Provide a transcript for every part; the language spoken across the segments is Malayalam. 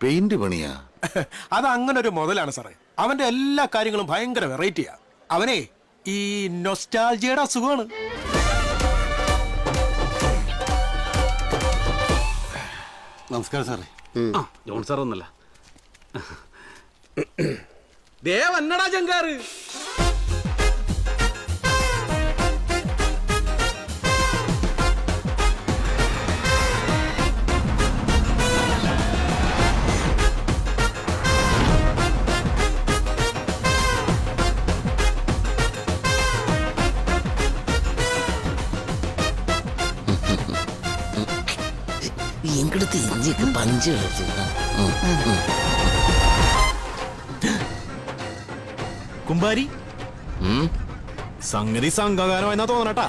പെയിന്റ് പണിയാ? അത് അങ്ങനെ ഒരു മുതലാണ് സാറേ. അവന്റെ എല്ലാ കാര്യങ്ങളും ഭയങ്കര വെറൈറ്റിയാ. അവനെ ഈ നൊസ്റ്റാൾജിയുടെ അസുഖമാണ്. നമസ്കാരം സാറേ. ജോൺ സാർ ഒന്നല്ല, ദേവന്നടാ ജങ്കാറ്. ഇങ്ങടുത്ത് ഇഞ്ചിക്ക് പഞ്ച് കളിച്ചു. കുമ്പാരി സംഗതി സംഘകാരമായെന്നാ തോന്നണട്ടാ.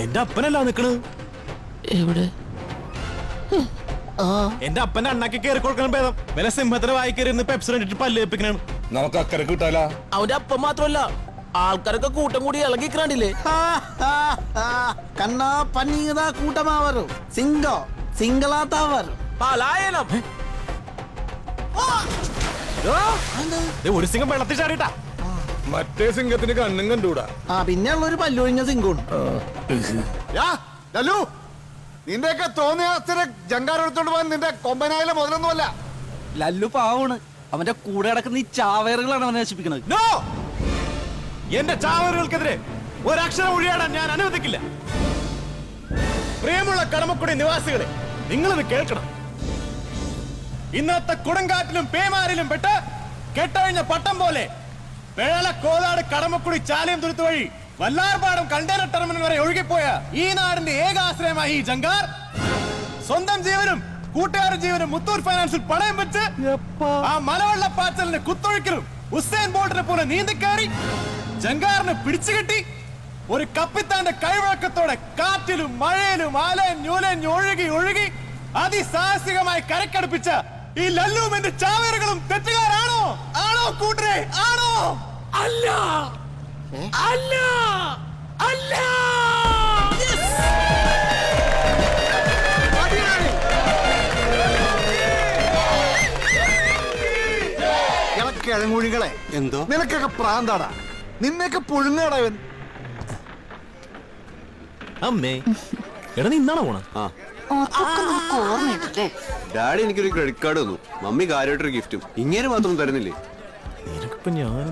എന്റെ അപ്പനല്ല നിക്കണ്. എവിടെ? എന്റെ അപ്പന്റെ അണ്ണാക്കി കയറി കൊടുക്കണം ഭേദം. വില സിംഹത്തിന് വായി കയറി പെപ്സി കണ്ടിട്ട് പല്ല് വെപ്പിക്കണാണ്. നമുക്ക് അക്കരെ കിട്ടാല. അവന്റെ അപ്പം മാത്രമല്ല, ആൾക്കാരൊക്കെ കൂട്ടം കൂടി ഇളകിക്കണ്ടില്ലേ? കണ്ണാ പന്നീതാ കൂട്ടമാവരും സിംഗോ സിംഗളാത്താവരും പലായനം. ഒരു സിംഗം വെള്ളത്തിൽ ചാടിട്ടാ. മറ്റേ സിംഗത്തിന് കണ്ണും കണ്ടൂടാ. പിന്നെ ഉള്ളൊരു പല്ലൊഴിഞ്ഞ സിംഗോണ്. നിന്റെയൊക്കെ തോന്നിയ ജങ്കാരെടുത്തോണ്ട് പോകാൻ നിന്റെ കൊമ്പനായാലും മുതലൊന്നുമല്ല. ലല്ലു പാവാണ്. അവന്റെ കൂടെ കിടക്കുന്ന ഈ ചാവേറുകളാണ് അവനെ നശിപ്പിക്കുന്നത്. നോ, എന്റെ ചാവറുകൾക്കെതിരെ ഒരക്ഷരം ഒഴിയാടാൻ ഞാൻ അനുവദിക്കില്ല. പ്രിയമുള്ള കടമക്കുടി നിവാസികളെ, നിങ്ങളിത് കേൾക്കണം. ഇന്നത്തെ കൊടുങ്കാറ്റിലും പേമാരിലും പെട്ട് കെട്ടഴിഞ്ഞ പട്ടം പോലെ വേളക്കോതാട് കടമക്കുടി ചാലയം തുരുത്ത് വഴി വല്ലാർപാടം കണ്ടെയ്നർ ടെർമിനൽ വരെ ഒഴുകിപ്പോയ ഈ നാടിന്റെ ഏകാശ്രയമായി ഈ ജങ്കാർ സ്വന്തം ജീവനും കൂട്ടുകാരുടെ ജീവനും മുത്തൂർ ഫൈനാൻസിൽ പണയം വെച്ച് ആ മലവെള്ളപ്പാച്ചലിന് കുത്തൊഴുക്കലും ഉസൈൻ ബോൾട്ടിനെ പോലെ നീന്തിക്കയറി ജങ്കാറിന് പിടിച്ചുകെട്ടി ഒരു കപ്പിത്താന്റെ കൈവഴക്കത്തോടെ കാറ്റിലും മഴയിലും ആലഞ്ഞൂലഞ്ഞ് ഒഴുകി ഒഴുകി അതിസാഹസികമായി കരക്കടുപ്പിച്ച ഈ ലല്ലും എന്റെ ചാവേറുകളും തെറ്റുകാരാണോ? ആണോ കൂട്ടരെ? ആണോ? അല്ല, അല്ല, അല്ല. കിഴങ്ങുഴികളെ, എന്തോ നിനക്കൊക്കെ പ്രാന്താടാ. നിന്നെയൊക്കെ പുഴുങ്ങാടാവൻ. അമ്മേ, എടാ നിന്നാണോ പോണ? ഡാഡി എനിക്കൊരു ക്രെഡിറ്റ് കാർഡ് തന്നു. മമ്മി കാര്യമായിട്ടൊരു ഗിഫ്റ്റും ഇങ്ങനെ മാത്രം തരുന്നില്ലേ? നിനക്കിപ്പോ ഞാൻ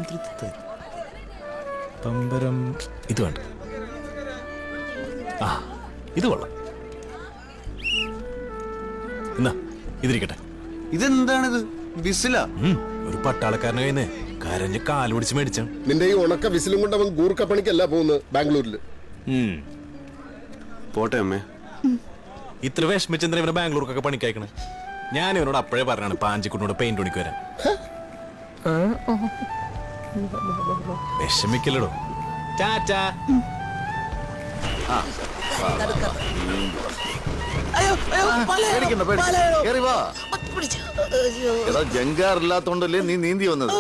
പമ്പരം ഇത് വേണ്ട. ആ, ഇത് കൊള്ളാം. എന്നാ ഇതിരിക്കട്ടെ. ഇതെന്താണിത്? വിസിലാ? ഒരു പട്ടാളക്കാരനെ കയ്യിൽ നിന്ന് കരഞ്ഞ് കാല് പിടിച്ച് മേടിച്ചാണ്. നിന്റെ ഈ ഉണക്ക വിസിലും കൊണ്ട് അവൻ ഗൂർക്ക പണിക്കല്ല പോകുന്നത് ബാംഗ്ലൂരിൽ. പോട്ടെ അമ്മേ. ഇത്ര വിഷമിച്ചെന്തിനാ ഇവനെ ബാംഗ്ലൂർക്കൊക്കെ പണിക്കയക്കണേ? ഞാൻ ഇവനോട് അപ്പോഴേ പറഞ്ഞാണ് പാഞ്ചിക്കുട്ടിനോട് പെയിന്റ് പണിക്ക് വരാൻ. വിഷമിക്കല്ലടോ. ടാറ്റാ. എടാ, ജങ്കാറില്ലാത്തോണ്ടല്ലേ നീ നീന്തി വന്നത്?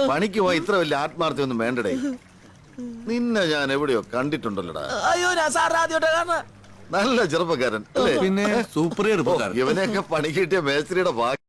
പണിക്ക് പോയി ഇത്ര വലിയ ആത്മാർത്ഥ്യൊന്നും വേണ്ടടേ. നിന്നെ ഞാൻ എവിടെയോ കണ്ടിട്ടുണ്ടല്ലോടാ. അയ്യോ, ഞാൻ സാറിന് ആദ്യമായിട്ട് കാണാ. നല്ല ചെറുപ്പക്കാരൻ അല്ലേ? പിന്നെ സൂപ്പർ ചെറുപ്പക്കാരൻ. ഇവനെയൊക്കെ പണി കിട്ടിയ മേസ്ത്രിയുടെ ഭാഗ്യം.